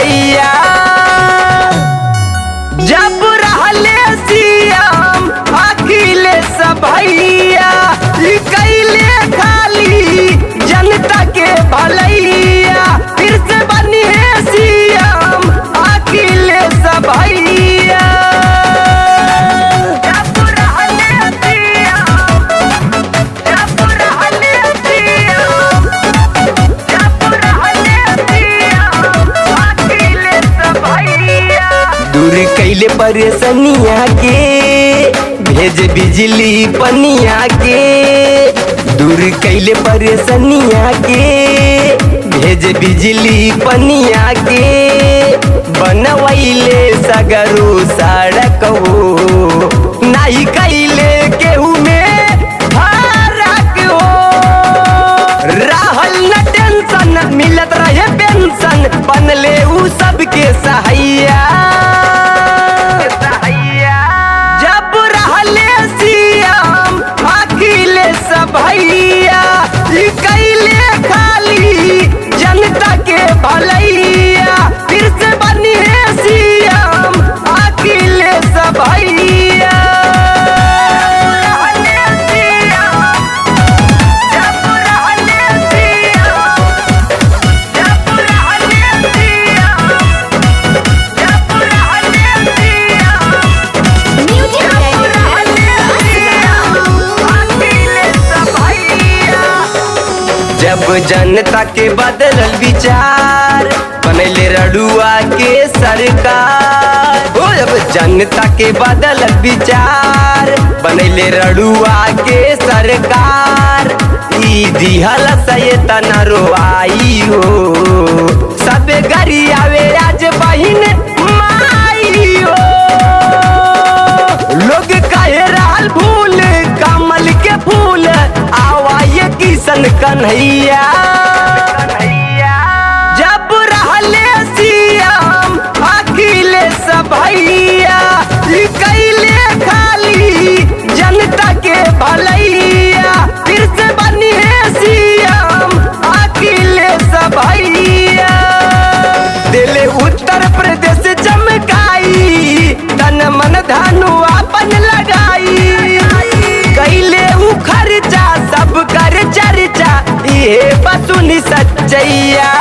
भैया। जब रहले सीएम अखिलेश भैया कैले खाली जनता के भलैया। फिर से बनी है सीएम अखिलेश भैया। जब रहले सीएम, जब रहले सीएम, जब रहले सीएम अखिलेश भैया। दूर कैले परेशानिया के भेज बिजली पनिया के। दूर कैले परेशानिया के भेज बिजली पनिया के। बनवैले सगरो सड़क हो नाही कैले केहू में फरक हो। रहल न टेंशन मिलत रहे पेंशन बनले उ सबके सहाइया। जब रहले सीएम अखिलेश भैया कैले खाली जनता के भलैया। फिर से बनी है सीएम अखिलेश भैया। जब रहले सीएम, जब रहले सीएम, जब रहले सीएम, जब जनता के बदलल विचार बनैले रडुआ के सरकार। हो जब जनता के बदलल विचार बनैले रडुआ के सरकार। ई दिहल सैतन रोआई हो सबे गरी आवे आज बहिन माई हो। लोग कहे रहल भूल कमल के फूल आवाए किशन कन्हैया। जब रहले सीएम अखिलेश भैया कैले खाली जनता के भलैया। फिर से बनी है सीएम अखिलेश भैया। दिले उत्तर प्रदेश चमकाई तन मन धनु अपन लगाई। कैले उ खर्चा सब कर चर्चा ये बसुनी सच्चैया।